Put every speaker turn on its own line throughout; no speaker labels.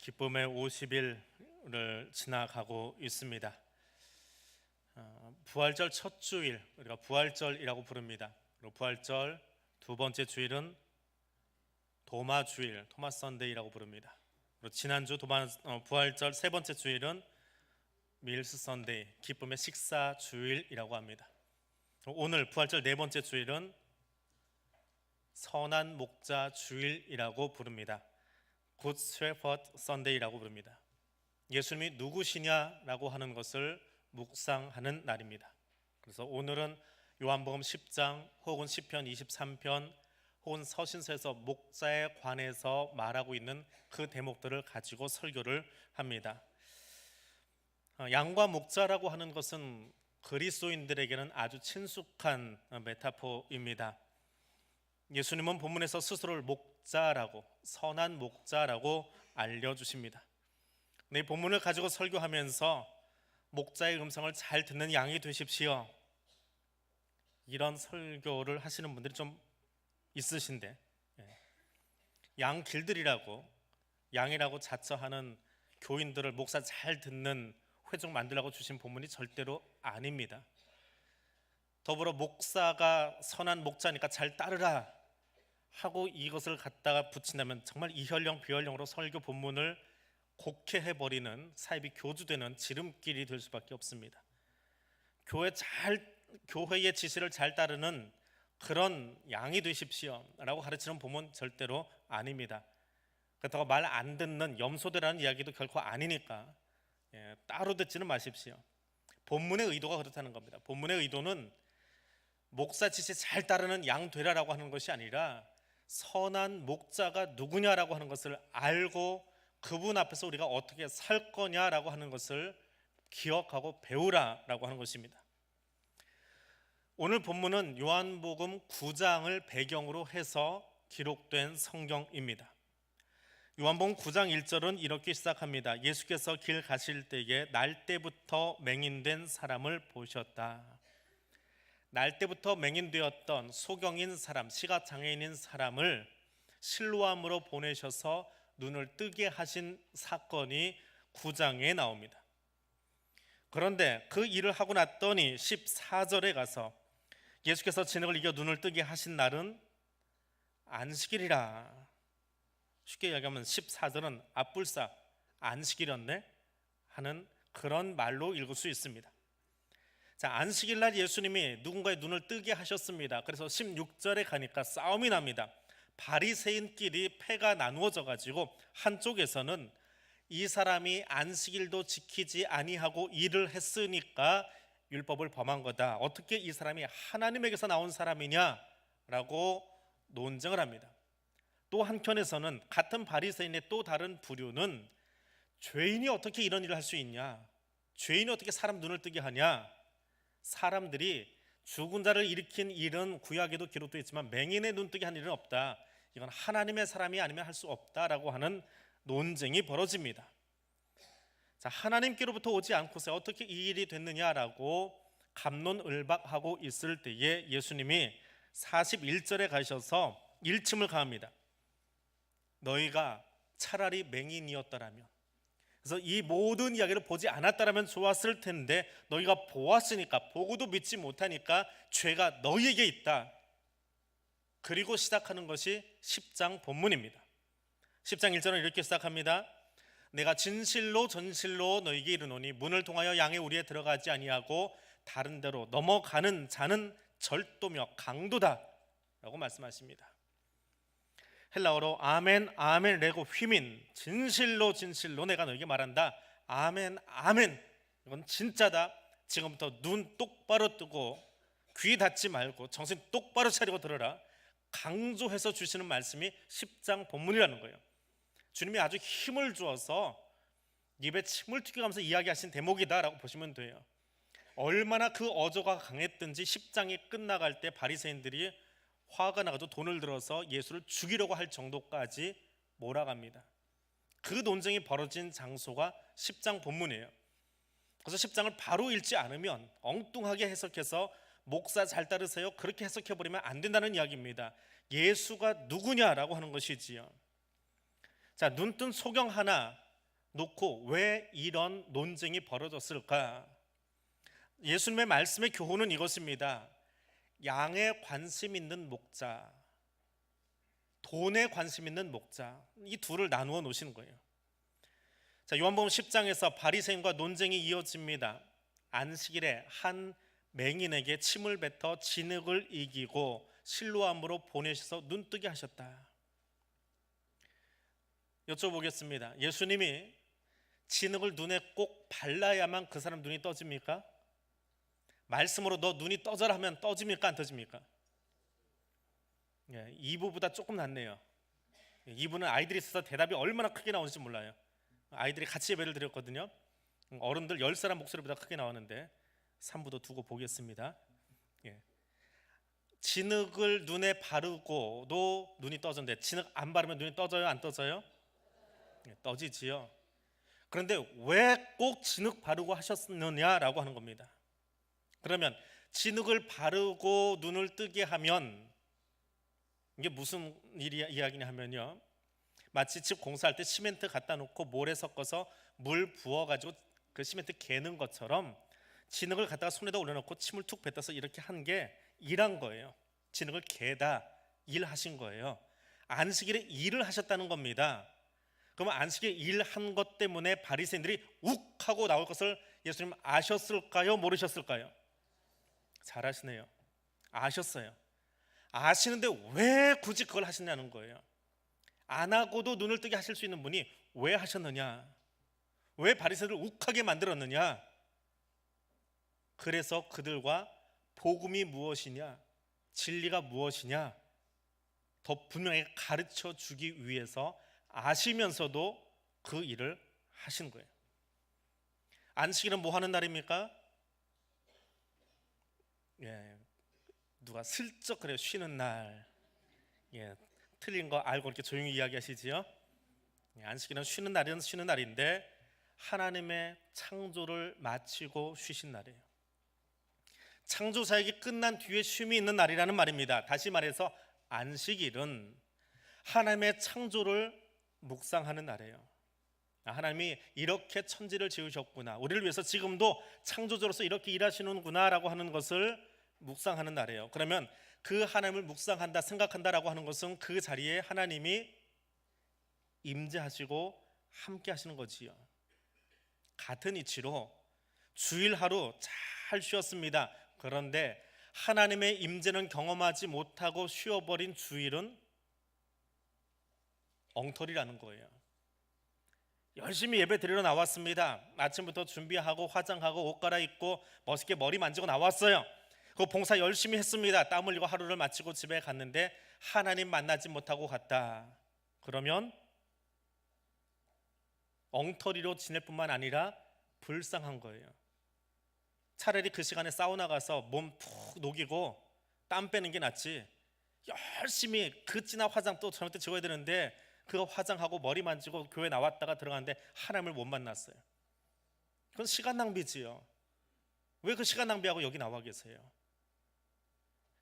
기쁨의 50일을 지나가고 있습니다. 부활절 첫 주일, 우리가 부활절이라고 부릅니다. 그리고 부활절 두 번째 주일은 도마 주일, 토마스 선데이라고 부릅니다. 그리고 지난주 부활절 세 번째 주일은 밀스 선데이, 기쁨의 식사 주일이라고 합니다. 오늘 부활절 네 번째 주일은 선한 목자 주일이라고 부릅니다. 굿 쉐퍼드 선데이라고 부릅니다. 예수님이 누구시냐라고 하는 것을 묵상하는 날입니다. 그래서 오늘은 요한복음 10장 혹은 시편 23편 혹은 서신서에서 목자에 관해서 말하고 있는 그 대목들을 가지고 설교를 합니다. 양과 목자라고 하는 것은 그리스도인들에게는 아주 친숙한 메타포입니다. 예수님은 본문에서 스스로를 목자라고, 선한 목자라고 알려주십니다. 이 본문을 가지고 설교하면서 목자의 음성을 잘 듣는 양이 되십시오, 이런 설교를 하시는 분들이 좀 있으신데, 양 길들이라고, 양이라고 자처하는 교인들을 목사 잘 듣는 회중 만들라고 주신 본문이 절대로 아닙니다. 더불어 목사가 선한 목자니까 잘 따르라 하고 이것을 갖다가 붙인다면 정말 이혈령 비혈령으로 설교 본문을 곡해해버리는, 사입이 교주되는 지름길이 될 수밖에 없습니다. 교회의 지시를 잘 따르는 그런 양이 되십시오 라고 가르치는 본문 절대로 아닙니다. 그렇다고 말 안 듣는 염소되라는 이야기도 결코 아니니까 따로 듣지는 마십시오. 본문의 의도가 그렇다는 겁니다. 본문의 의도는 목사 지시 잘 따르는 양 되라라고 하는 것이 아니라 선한 목자가 누구냐라고 하는 것을 알고 그분 앞에서 우리가 어떻게 살 거냐라고 하는 것을 기억하고 배우라라고 하는 것입니다. 오늘 본문은 요한복음 9장을 배경으로 해서 기록된 성경입니다. 요한복음 9장 1절은 이렇게 시작합니다. 예수께서 길 가실 때에 날 때부터 맹인된 사람을 보셨다. 날 때부터 맹인되었던 소경인 사람, 시각장애인인 사람을 실로암으로 보내셔서 눈을 뜨게 하신 사건이 9장에 나옵니다. 그런데 그 일을 하고 났더니 14절에 가서 예수께서 진흙을 이겨 눈을 뜨게 하신 날은 안식일이라. 쉽게 이야기하면 14절은 앞불사 안식일이었네 하는 그런 말로 읽을 수 있습니다. 자, 안식일 날 예수님이 누군가의 눈을 뜨게 하셨습니다. 그래서 16절에 가니까 싸움이 납니다. 바리새인끼리 패가 나누어져 가지고 한쪽에서는 이 사람이 안식일도 지키지 아니하고 일을 했으니까 율법을 범한 거다, 어떻게 이 사람이 하나님에게서 나온 사람이냐라고 논쟁을 합니다. 또 한편에서는 같은 바리새인의 또 다른 부류는 죄인이 어떻게 이런 일을 할 수 있냐, 죄인이 어떻게 사람 눈을 뜨게 하냐, 사람들이 죽은 자를 일으킨 일은 구약에도 기록되어 있지만 맹인의 눈 뜨게 한 일은 없다, 이건 하나님의 사람이 아니면 할 수 없다라고 하는 논쟁이 벌어집니다. 자, 하나님께로부터 오지 않고서 어떻게 이 일이 됐느냐라고 갑론을박하고 있을 때에 예수님이 41절에 가셔서 일침을 가합니다. 너희가 차라리 맹인이었더라면, 그래서 이 모든 이야기를 보지 않았다라면 좋았을 텐데 너희가 보았으니까, 보고도 믿지 못하니까 죄가 너희에게 있다. 그리고 시작하는 것이 10장 본문입니다. 10장 1절은 이렇게 시작합니다. 내가 진실로 전실로 너희에게 이르노니 문을 통하여 양의 우리에 들어가지 아니하고 다른 데로 넘어가는 자는 절도며 강도다 라고 말씀하십니다. 헬라어로 아멘 아멘 레고 휘민, 진실로 진실로 내가 너에게 말한다, 아멘 아멘, 이건 진짜다, 지금부터 눈 똑바로 뜨고 귀 닫지 말고 정신 똑바로 차리고 들어라, 강조해서 주시는 말씀이 10장 본문이라는 거예요. 주님이 아주 힘을 주어서 입에 침을 튀겨가면서 이야기하신 대목이다라고 보시면 돼요. 얼마나 그 어조가 강했든지 10장이 끝나갈 때 바리새인들이 화가 나가지고 돈을 들어서 예수를 죽이려고 할 정도까지 몰아갑니다. 그 논쟁이 벌어진 장소가 10장 본문이에요. 그래서 10장을 바로 읽지 않으면 엉뚱하게 해석해서 목사 잘 따르세요 그렇게 해석해버리면 안 된다는 이야기입니다. 예수가 누구냐라고 하는 것이지요. 자, 눈뜬 소경 하나, 놓고 왜 이런 논쟁이 벌어졌을까? 예수님의 말씀의 교훈은 이것입니다. 양에 관심 있는 목자, 돈에 관심 있는 목자, 이 둘을 나누어 놓으시는 거예요. 자, 요한복음 10장에서 바리새인과 논쟁이 이어집니다. 안식일에 한 맹인에게 침을 뱉어 진흙을 이기고 실로암으로 보내셔서 눈뜨게 하셨다. 여쭤보겠습니다. 예수님이 진흙을 눈에 꼭 발라야만 그 사람 눈이 떠집니까? 말씀으로 너 눈이 떠져라 하면 떠집니까? 안 떠집니까? 2부보다 조금 낫네요. 2부는 아이들이 있어서 대답이 얼마나 크게 나오는지 몰라요. 아이들이 같이 예배를 드렸거든요. 어른들 10사람 목소리보다 크게 나오는데 3부도 두고 보겠습니다. 진흙을 눈에 바르고도 눈이 떠졌는데 진흙 안 바르면 눈이 떠져요? 안 떠져요? 떠지지요. 그런데 왜 꼭 진흙 바르고 하셨느냐라고 하는 겁니다. 그러면 진흙을 바르고 눈을 뜨게 하면 이게 무슨 이야기냐 하면요, 마치 집 공사할 때 시멘트 갖다 놓고 모래 섞어서 물 부어가지고 그 시멘트 개는 것처럼 진흙을 갖다가 손에다 올려놓고 침을 툭 뱉어서 이렇게 한 게 일한 거예요. 진흙을 개다, 일하신 거예요. 안식일에 일을 하셨다는 겁니다. 그러면 안식일에 일한 것 때문에 바리새인들이 욱 하고 나올 것을 예수님 아셨을까요? 모르셨을까요? 잘 아시네요. 아셨어요. 아시는데 왜 굳이 그걸 하시냐는 거예요. 안 하고도 눈을 뜨게 하실 수 있는 분이 왜 하셨느냐? 왜 바리새인들을 욱하게 만들었느냐? 그래서 그들과 복음이 무엇이냐, 진리가 무엇이냐 더 분명하게 가르쳐 주기 위해서 아시면서도 그 일을 하신 거예요. 안식일은 뭐 하는 날입니까? 누가 슬쩍 그래요. 쉬는 날. 틀린 거 알고 이렇게 조용히 이야기하시지요. 안식일은 쉬는 날은 쉬는 날인데 하나님의 창조를 마치고 쉬신 날이에요. 창조 사역이 끝난 뒤에 쉼이 있는 날이라는 말입니다. 다시 말해서 안식일은 하나님의 창조를 묵상하는 날이에요. 하나님이 이렇게 천지를 지으셨구나, 우리를 위해서 지금도 창조주로서 이렇게 일하시는구나 라고 하는 것을 묵상하는 날이에요. 그러면 그 하나님을 묵상한다, 생각한다라고 하는 것은 그 자리에 하나님이 임재하시고 함께 하시는 거지요. 같은 이치로 주일 하루 잘 쉬었습니다. 그런데 하나님의 임재는 경험하지 못하고 쉬어버린 주일은 엉터리라는 거예요. 열심히 예배 드리러 나왔습니다. 아침부터 준비하고 화장하고 옷 갈아입고 멋있게 머리 만지고 나왔어요. 그 봉사 열심히 했습니다. 땀 흘리고 하루를 마치고 집에 갔는데 하나님 만나지 못하고 갔다. 그러면 엉터리로 지낼 뿐만 아니라 불쌍한 거예요. 차라리 그 시간에 사우나 가서 몸 푹 녹이고 땀 빼는 게 낫지, 열심히 그 진한 화장 또 저녁 때 지워야 되는데 그거 화장하고 머리 만지고 교회 나왔다가 들어가는데 하나님을 못 만났어요. 그건 시간 낭비지요. 왜 그 시간 낭비하고 여기 나와 계세요?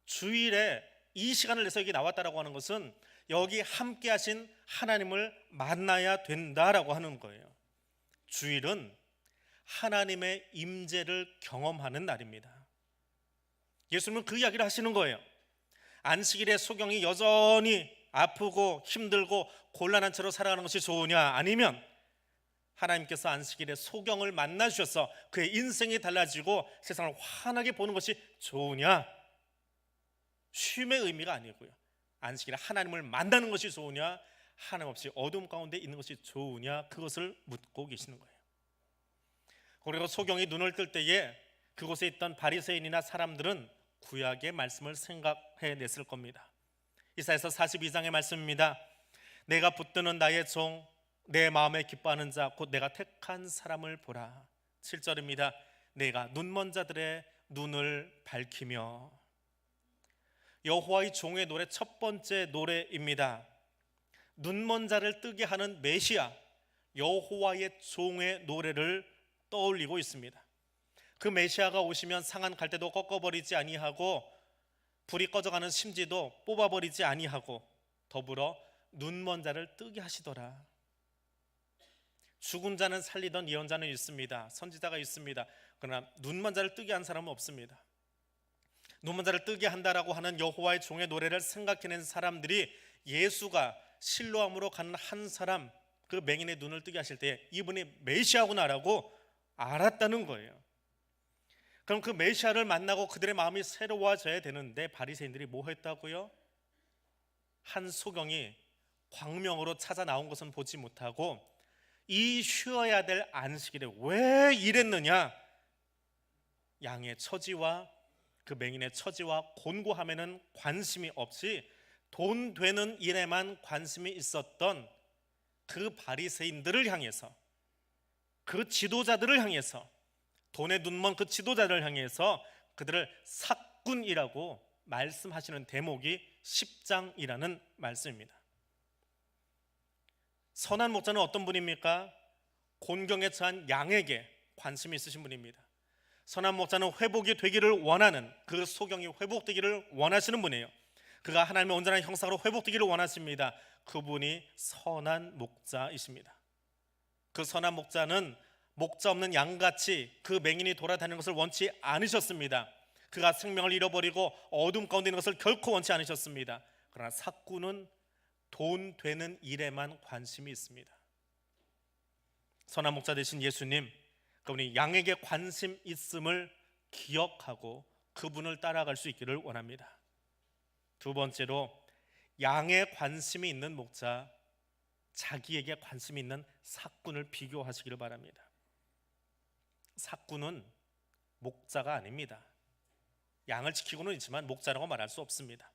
주일에 이 시간을 내서 여기 나왔다라고 하는 것은 여기 함께 하신 하나님을 만나야 된다라고 하는 거예요. 주일은 하나님의 임재를 경험하는 날입니다. 예수님은 그 이야기를 하시는 거예요. 안식일에 소경이 여전히 아프고 힘들고 곤란한 채로 살아가는 것이 좋으냐, 아니면 하나님께서 안식일에 소경을 만나 주셔서 그의 인생이 달라지고 세상을 환하게 보는 것이 좋으냐? 쉼의 의미가 아니고요, 안식일에 하나님을 만나는 것이 좋으냐, 하나님 없이 어둠 가운데 있는 것이 좋으냐, 그것을 묻고 계시는 거예요. 그리고 소경이 눈을 뜰 때에 그곳에 있던 바리새인이나 사람들은 구약의 말씀을 생각해냈을 겁니다. 이사야서 42장의 말씀입니다. 내가 붙드는 나의 종, 내 마음에 기뻐하는 자, 곧 내가 택한 사람을 보라. 7절입니다. 내가 눈먼 자들의 눈을 밝히며. 여호와의 종의 노래 첫 번째 노래입니다. 눈먼 자를 뜨게 하는 메시아 여호와의 종의 노래를 떠올리고 있습니다. 그 메시아가 오시면 상한 갈대도 꺾어버리지 아니하고 불이 꺼져가는 심지도 뽑아버리지 아니하고 더불어 눈먼 자를 뜨게 하시더라. 죽은 자는 살리던 예언자는 있습니다. 선지자가 있습니다. 그러나 눈먼 자를 뜨게 한 사람은 없습니다. 눈먼 자를 뜨게 한다라고 하는 여호와의 종의 노래를 생각해낸 사람들이 예수가 실로암으로 가는 한 사람, 그 맹인의 눈을 뜨게 하실 때 이분이 메시아구나라고 알았다는 거예요. 그럼 그 메시아를 만나고 그들의 마음이 새로워져야 되는데 바리새인들이 뭐 했다고요? 한 소경이 광명으로 찾아 나온 것은 보지 못하고 이 쉬어야 될 안식일에 왜 이랬느냐? 양의 처지와 그 맹인의 처지와 곤고함에는 관심이 없이 돈 되는 일에만 관심이 있었던 그 바리새인들을 향해서, 그 지도자들을 향해서, 돈에 눈먼 그 지도자들을 향해서 그들을 삭군이라고 말씀하시는 대목이 10장이라는 말씀입니다. 선한 목자는 어떤 분입니까? 곤경에 처한 양에게 관심이 있으신 분입니다. 선한 목자는 회복이 되기를 원하는, 그 소경이 회복되기를 원하시는 분이에요. 그가 하나님의 온전한 형상으로 회복되기를 원하십니다. 그분이 선한 목자이십니다. 그 선한 목자는 목자 없는 양같이 그 맹인이 돌아다니는 것을 원치 않으셨습니다. 그가 생명을 잃어버리고 어둠 가운데 있는 것을 결코 원치 않으셨습니다. 그러나 삭군은 돈 되는 일에만 관심이 있습니다. 선한 목자 되신 예수님, 그분이 양에게 관심 있음을 기억하고 그분을 따라갈 수 있기를 원합니다. 두 번째로, 양에 관심이 있는 목자, 자기에게 관심이 있는 삭군을 비교하시기를 바랍니다. 삭군은 목자가 아닙니다. 양을 지키고는 있지만 목자라고 말할 수 없습니다.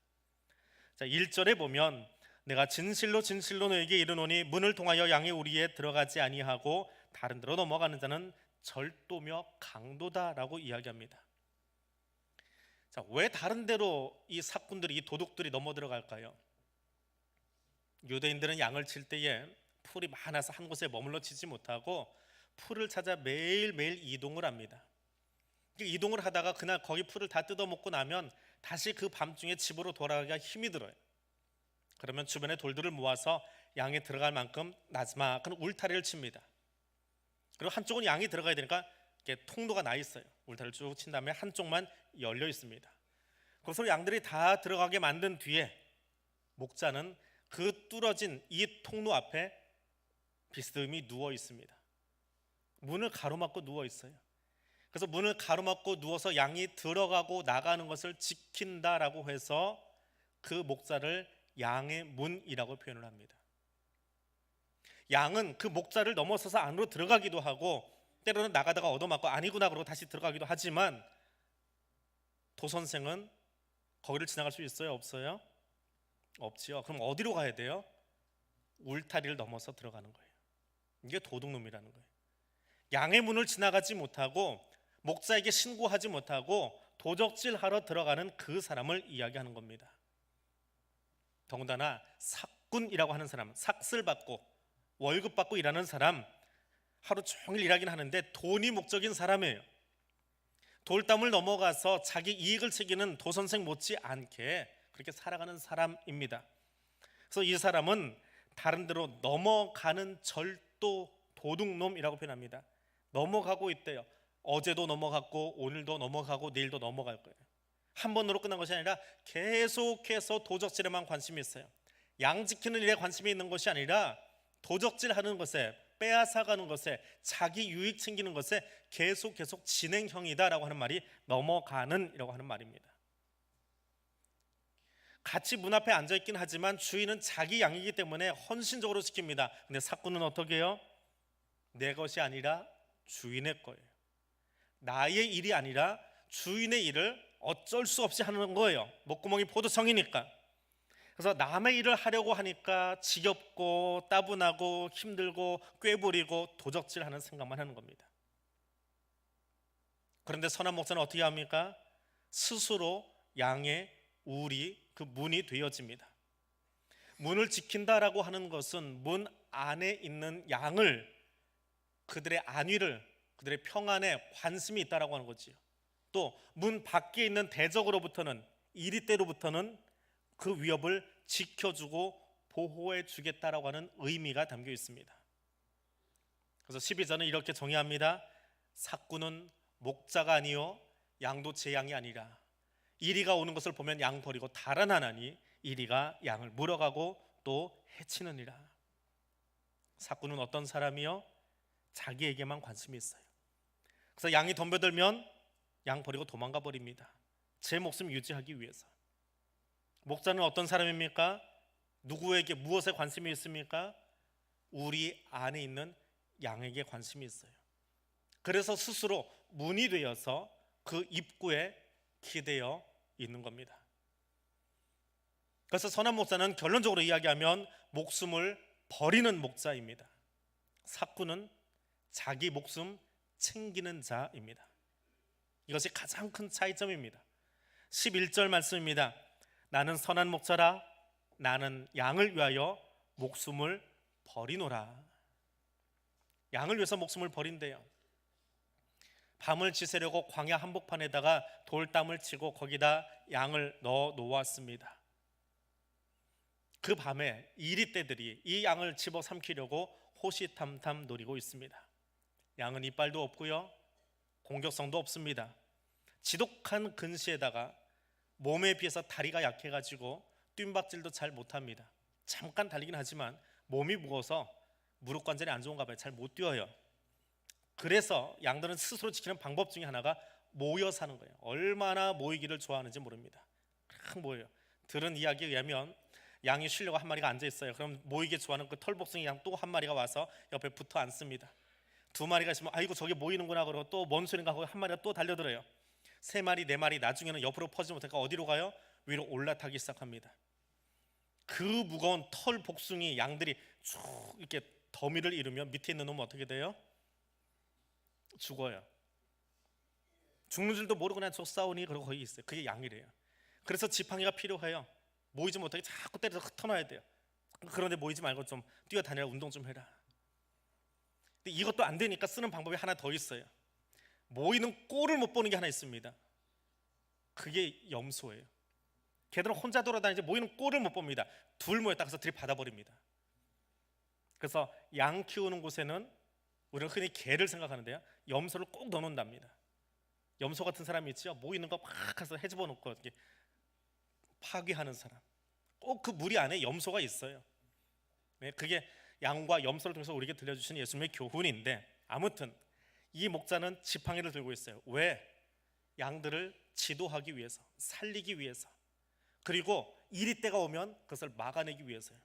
자, 1절에 보면 내가 진실로 진실로 너에게 이르노니 문을 통하여 양의 우리에 들어가지 아니하고 다른 데로 넘어가는 자는 절도며 강도다라고 이야기합니다. 자, 왜 다른 데로 이 삭군들이, 이 도둑들이 넘어 들어갈까요? 유대인들은 양을 칠 때에 풀이 많아서 한 곳에 머물러 치지 못하고 풀을 찾아 매일매일 이동을 합니다. 이동을 하다가 그날 거기 풀을 다 뜯어먹고 나면 다시 그 밤중에 집으로 돌아가기가 힘이 들어요. 그러면 주변에 돌들을 모아서 양이 들어갈 만큼 나지막한 울타리를 칩니다. 그리고 한쪽은 양이 들어가야 되니까 이렇게 통로가 나 있어요. 울타리를 쭉 친 다음에 한쪽만 열려 있습니다. 그것으로 양들이 다 들어가게 만든 뒤에 목자는 그 뚫어진 이 통로 앞에 비스듬히 누워 있습니다. 문을 가로막고 누워 있어요. 그래서 문을 가로막고 누워서 양이 들어가고 나가는 것을 지킨다라고 해서 그 목자를 양의 문이라고 표현을 합니다. 양은 그 목자를 넘어서서 안으로 들어가기도 하고 때로는 나가다가 얻어맞고 아니구나 그러고 다시 들어가기도 하지만 도선생은 거기를 지나갈 수 있어요? 없어요? 없지요. 그럼 어디로 가야 돼요? 울타리를 넘어서 들어가는 거예요. 이게 도둑놈이라는 거예요. 양의 문을 지나가지 못하고 목자에게 신고하지 못하고 도적질하러 들어가는 그 사람을 이야기하는 겁니다. 더군다나 삭군이라고 하는 사람, 삭슬 받고 월급 받고 일하는 사람, 하루 종일 일하긴 하는데 돈이 목적인 사람이에요. 돌담을 넘어가서 자기 이익을 챙기는 도선생 못지않게 그렇게 살아가는 사람입니다. 그래서 이 사람은 다른 데로 넘어가는 절도 도둑놈이라고 표현합니다. 넘어가고 있대요. 어제도 넘어갔고 오늘도 넘어가고 내일도 넘어갈 거예요. 한 번으로 끝난 것이 아니라 계속해서 도적질에만 관심이 있어요. 양 지키는 일에 관심이 있는 것이 아니라 도적질하는 것에, 빼앗아가는 것에, 자기 유익 챙기는 것에 계속 진행형이다라고 하는 말이 넘어가는 이라고 하는 말입니다. 같이 문 앞에 앉아있긴 하지만 주인은 자기 양이기 때문에 헌신적으로 지킵니다. 근데 삭군은 어떻게 해요? 내 것이 아니라 주인의 거예요. 나의 일이 아니라 주인의 일을 어쩔 수 없이 하는 거예요. 목구멍이 포도청이니까. 그래서 남의 일을 하려고 하니까 지겹고 따분하고 힘들고 꾀부리고 도적질하는 생각만 하는 겁니다. 그런데 선한 목자는 어떻게 합니까? 스스로 양의 우리, 그 문이 되어집니다. 문을 지킨다라고 하는 것은 문 안에 있는 양을, 그들의 안위를, 그들의 평안에 관심이 있다라고 하는 거지요. 또 문 밖에 있는 대적으로부터는, 이리때로부터는 그 위협을 지켜주고 보호해 주겠다라고 하는 의미가 담겨 있습니다. 그래서 12절은 이렇게 정의합니다. 삭구는 목자가 아니요 양도 제 양이 아니라, 이리가 오는 것을 보면 양 버리고 달아나나니 이리가 양을 물어가고 또 해치느니라. 삭구는 어떤 사람이요? 자기에게만 관심이 있어요. 그래서 양이 덤벼들면 양 버리고 도망가 버립니다. 제 목숨 유지하기 위해서. 목자는 어떤 사람입니까? 누구에게 무엇에 관심이 있습니까? 우리 안에 있는 양에게 관심이 있어요. 그래서 스스로 문이 되어서 그 입구에 기대어 있는 겁니다. 그래서 선한 목자는 결론적으로 이야기하면 목숨을 버리는 목자입니다. 삭구는 자기 목숨 챙기는 자입니다. 이것이 가장 큰 차이점입니다. 11절 말씀입니다. 나는 선한 목자라, 나는 양을 위하여 목숨을 버리노라. 양을 위해서 목숨을 버린대요. 밤을 지새려고 광야 한복판에다가 돌담을 치고 거기다 양을 넣어 놓았습니다. 그 밤에 이리떼들이 이 양을 집어삼키려고 호시탐탐 노리고 있습니다. 양은 이빨도 없고요, 공격성도 없습니다. 지독한 근시에다가 몸에 비해서 다리가 약해가지고 뜀박질도 잘 못합니다. 잠깐 달리긴 하지만 몸이 무거워서 무릎 관절이 안 좋은가 봐요. 잘 못 뛰어요. 그래서 양들은 스스로 지키는 방법 중에 하나가 모여 사는 거예요. 얼마나 모이기를 좋아하는지 모릅니다. 막 모여요. 들은 이야기에 의하면 양이 쉬려고 한 마리가 앉아 있어요. 그럼 모이게 좋아하는 그 털복숭이 양 또 한 마리가 와서 옆에 붙어 앉습니다. 두 마리가 있으면 아이고 저기 모이는구나 그러고 또 뭔 소린가 하고 한 마리가 또 달려들어요. 세 마리 네 마리 나중에는 옆으로 퍼지지 못하니까 어디로 가요? 위로 올라타기 시작합니다. 그 무거운 털 복숭이 양들이 쭉 이렇게 더미를 이루면 밑에 있는 놈은 어떻게 돼요? 죽어요. 죽는 줄도 모르고 그냥 저 싸우니 그러고 거기 있어요. 그게 양이래요. 그래서 지팡이가 필요해요. 모이지 못하게 자꾸 때려서 흩어놔야 돼요. 그런데 모이지 말고 좀 뛰어다니라, 운동 좀 해라. 근데 이것도 안 되니까 쓰는 방법이 하나 더 있어요. 모이는 꼴을 못 보는 게 하나 있습니다. 그게 염소예요. 걔들은 혼자 돌아다니지 모이는 꼴을 못 봅니다. 둘 모였다 해서 들이받아버립니다. 그래서 양 키우는 곳에는 우리는 흔히 개를 생각하는데요, 염소를 꼭 넣어놓는답니다. 염소 같은 사람이 있죠. 모이는 거 팍 해서 헤집어 놓고 이렇게 파괴하는 사람. 꼭 그 무리 안에 염소가 있어요. 네, 그게 양과 염소를 통해서 우리에게 들려주시는 예수님의 교훈인데, 아무튼 이 목자는 지팡이를 들고 있어요. 왜? 양들을 지도하기 위해서, 살리기 위해서, 그리고 이리때가 오면 그것을 막아내기 위해서요.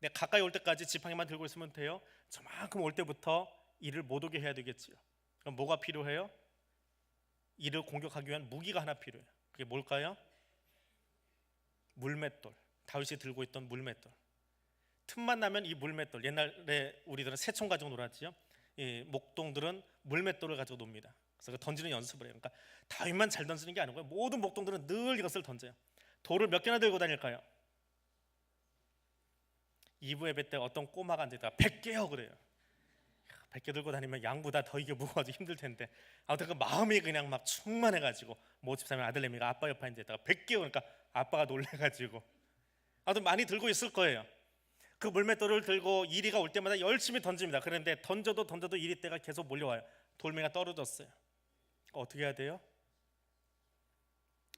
네, 가까이 올 때까지 지팡이만 들고 있으면 돼요? 저만큼 올 때부터 이를 못 오게 해야 되겠지요. 그럼 뭐가 필요해요? 이를 공격하기 위한 무기가 하나 필요해요. 그게 뭘까요? 물맷돌. 다윗이 들고 있던 물맷돌. 틈만 나면 이 물맷돌, 옛날에 우리들은 새총 가지고 놀았지요. 이 목동들은 물맷돌을 가지고 놉니다. 그래서 던지는 연습을 해요. 그러니까 다윗만 잘 던지는 게 아니고요, 모든 목동들은 늘 이것을 던져요. 돌을 몇 개나 들고 다닐까요? 2부 예배 때 어떤 꼬마가 앉아있다가 100개요 그래요. 100개 들고 다니면 양보다 더 이게 무거워서 힘들 텐데, 아무튼 그 마음이 그냥 막 충만해가지고 모집사면 아들내미가 아빠 옆에 앉아있다가 100개요 그러니까 아빠가 놀래가지고 아무튼 많이 들고 있을 거예요. 그 물맷돌을 들고 이리가 올 때마다 열심히 던집니다. 그런데 던져도 이리떼가 계속 몰려와요. 돌멩이가 떨어졌어요. 어떻게 해야 돼요?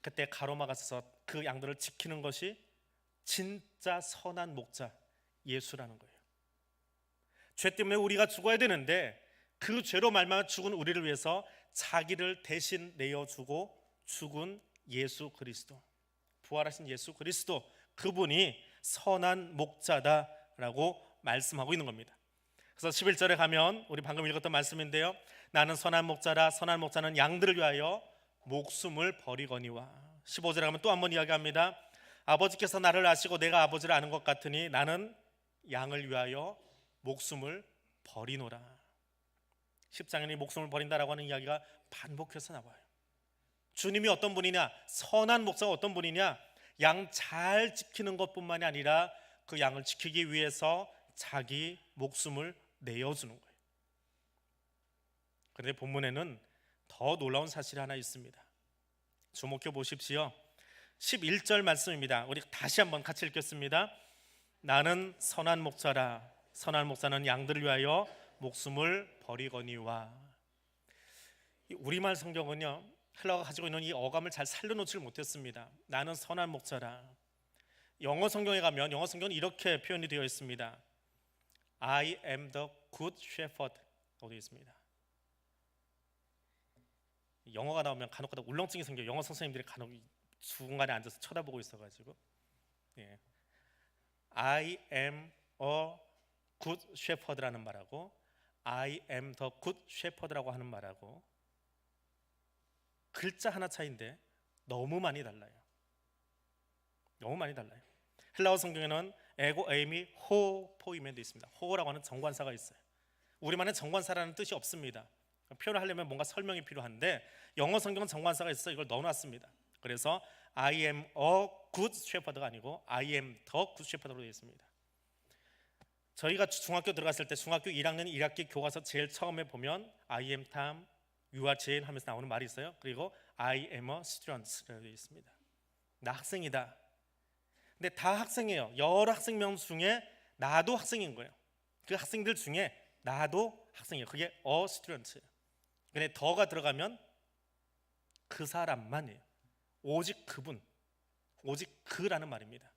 그때 가로막아 서서 그 양들을 지키는 것이 진짜 선한 목자 예수라는 거예요. 죄 때문에 우리가 죽어야 되는데 그 죄로 말미암아 죽은 우리를 위해서 자기를 대신 내어주고 죽은 예수 그리스도, 부활하신 예수 그리스도, 그분이 선한 목자다라고 말씀하고 있는 겁니다. 그래서 11절에 가면 우리 방금 읽었던 말씀인데요, 나는 선한 목자라, 선한 목자는 양들을 위하여 목숨을 버리거니와. 15절에 가면 또 한 번 이야기합니다. 아버지께서 나를 아시고 내가 아버지를 아는 것 같으니 나는 양을 위하여 목숨을 버리노라. 십장인이 목숨을 버린다라고 하는 이야기가 반복해서 나와요. 주님이 어떤 분이냐? 선한 목자가 어떤 분이냐? 양 잘 지키는 것뿐만이 아니라 그 양을 지키기 위해서 자기 목숨을 내어주는 거예요. 그런데 본문에는 더 놀라운 사실이 하나 있습니다. 주목해 보십시오. 11절 말씀입니다. 우리 다시 한번 같이 읽겠습니다. 나는 선한 목자라, 선한 목자는 양들을 위하여 목숨을 버리거니와. 이 우리말 성경은요, 헬라어가 가지고 있는 이 어감을 잘 살려놓지 못했습니다. 나는 선한 목자라. 영어 성경에 가면 영어 성경은 이렇게 표현이 되어 있습니다. I am the good shepherd 라고 되어 있습니다. 영어가 나오면 간혹가다 울렁증이 생겨요. 영어 선생님들이 간혹 중간에 앉아서 쳐다보고 있어가지고, 예. I am a good shepherd라는 말하고 I am the good shepherd라고 하는 말하고 글자 하나 차이인데 너무 많이 달라요. 너무 많이 달라요. 헬라어 성경에는 에고 에임이 호 포이멘도 있습니다. 호라고 하는 정관사가 있어요. 우리만의 정관사라는 뜻이 없습니다. 표현을 하려면 뭔가 설명이 필요한데 영어 성경은 정관사가 있어서 이걸 넣어놨습니다. 그래서 I am a good shepherd가 아니고 I am the good shepherd로 되어 있습니다. 저희가 중학교 들어갔을 때 중학교 1학년 1학기 교과서 제일 처음에 보면 I am Tom, You are Jane 하면서 나오는 말이 있어요. 그리고 I am a student라고 되어 있습니다. 나 학생이다. 근데 다 학생이에요. 여러 학생명 중에 나도 학생인 거예요. 그 학생들 중에 나도 학생이에요. 그게 a student예요. 근데 더가 들어가면 그 사람만이에요. 오직 그분, 오직 그라는 말입니다.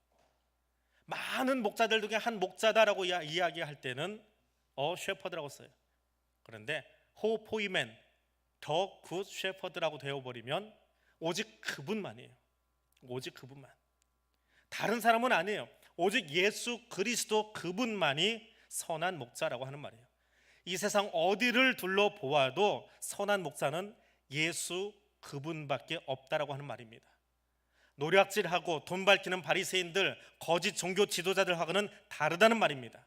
많은 목자들 중에 한 목자다라고 이야기할 때는 셰퍼드라고 써요. 그런데 호 포이맨 더 굿 셰퍼드라고 되어버리면 오직 그분만이에요. 오직 그분만. 다른 사람은 아니에요. 오직 예수 그리스도 그분만이 선한 목자라고 하는 말이에요. 이 세상 어디를 둘러보아도 선한 목자는 예수 그분밖에 없다라고 하는 말입니다. 노략질하고 돈 밝히는 바리새인들, 거짓 종교 지도자들하고는 다르다는 말입니다.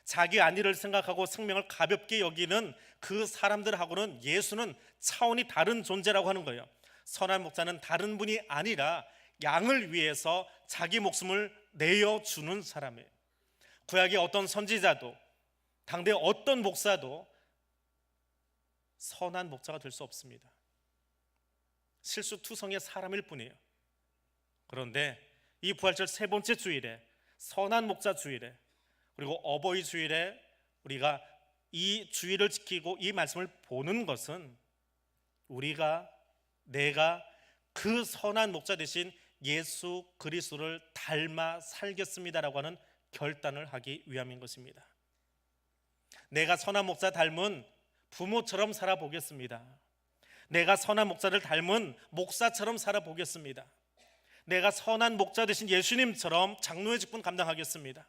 자기 안위를 생각하고 생명을 가볍게 여기는 그 사람들하고는 예수는 차원이 다른 존재라고 하는 거예요. 선한 목자는 다른 분이 아니라 양을 위해서 자기 목숨을 내어주는 사람이에요. 구약의 어떤 선지자도 당대 어떤 목사도 선한 목자가 될 수 없습니다. 실수투성의 사람일 뿐이에요. 그런데 이 부활절 세 번째 주일에, 선한 목자 주일에, 그리고 어버이 주일에 우리가 이 주일을 지키고 이 말씀을 보는 것은 내가 그 선한 목자 대신 예수 그리스도를 닮아 살겠습니다라고 하는 결단을 하기 위함인 것입니다. 내가 선한 목자 닮은 부모처럼 살아보겠습니다. 내가 선한 목자를 닮은 목사처럼 살아보겠습니다. 내가 선한 목자 되신 예수님처럼 장로의 직분 감당하겠습니다.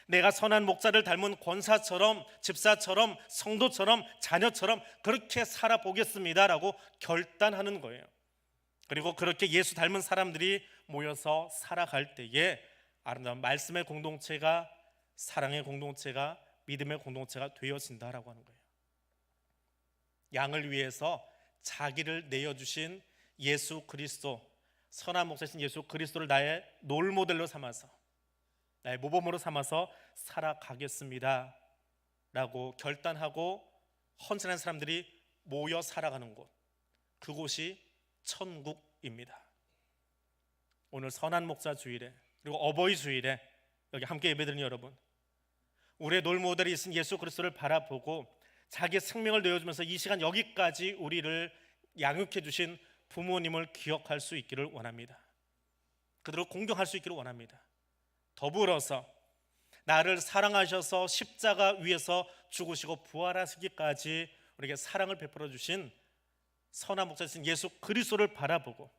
내가 선한 목자를 닮은 권사처럼, 집사처럼, 성도처럼, 자녀처럼 그렇게 살아보겠습니다라고 결단하는 거예요. 그리고 그렇게 예수 닮은 사람들이 모여서 살아갈 때에 아름다운 말씀의 공동체가, 사랑의 공동체가, 믿음의 공동체가 되어진다라고 하는 거예요. 양을 위해서 자기를 내어주신 예수 그리스도, 선한 목자신 예수 그리스도를 나의 롤모델로 삼아서, 나의 모범으로 삼아서 살아가겠습니다 라고 결단하고 헌신한 사람들이 모여 살아가는 곳, 그곳이 천국입니다. 오늘 선한 목자 주일에, 그리고 어버이 주일에 여기 함께 예배드리는 여러분, 우리의 롤모델이 있은 예수 그리스도를 바라보고 자기 생명을 내어주면서 이 시간 여기까지 우리를 양육해 주신 부모님을 기억할 수 있기를 원합니다. 그들을 공경할 수 있기를 원합니다. 더불어서 나를 사랑하셔서 십자가 위에서 죽으시고 부활하시기까지 우리에게 사랑을 베풀어 주신 선한 목자이신 예수 그리스도를 바라보고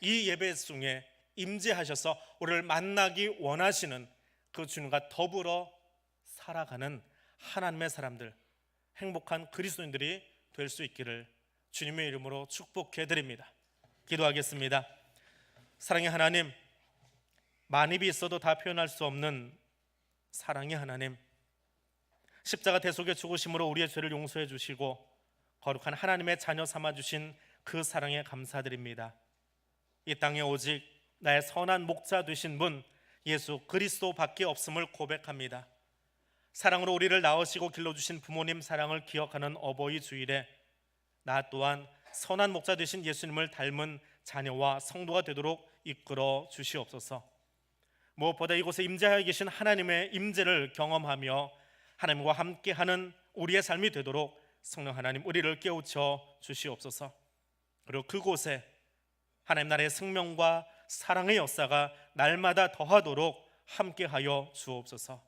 이 예배 중에 임재하셔서 우리를 만나기 원하시는 그 주님과 더불어 살아가는 하나님의 사람들, 행복한 그리스도인들이 될 수 있기를 주님의 이름으로 축복해 드립니다. 기도하겠습니다. 사랑의 하나님, 만입이 있어도 다 표현할 수 없는 사랑의 하나님, 십자가 대속의 죽으심으로 우리의 죄를 용서해 주시고 거룩한 하나님의 자녀 삼아 주신 그 사랑에 감사드립니다. 이 땅에 오직 나의 선한 목자 되신 분 예수 그리스도밖에 없음을 고백합니다. 사랑으로 우리를 낳으시고 길러주신 부모님 사랑을 기억하는 어버이 주일에 나 또한 선한 목자 되신 예수님을 닮은 자녀와 성도가 되도록 이끌어 주시옵소서. 무엇보다 이곳에 임재하여 계신 하나님의 임재를 경험하며 하나님과 함께하는 우리의 삶이 되도록 성령 하나님 우리를 깨우쳐 주시옵소서. 그리고 그곳에 하나님 나라의 생명과 사랑의 역사가 날마다 더하도록 함께하여 주옵소서.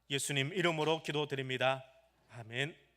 예수님 이름으로 기도드립니다. 아멘.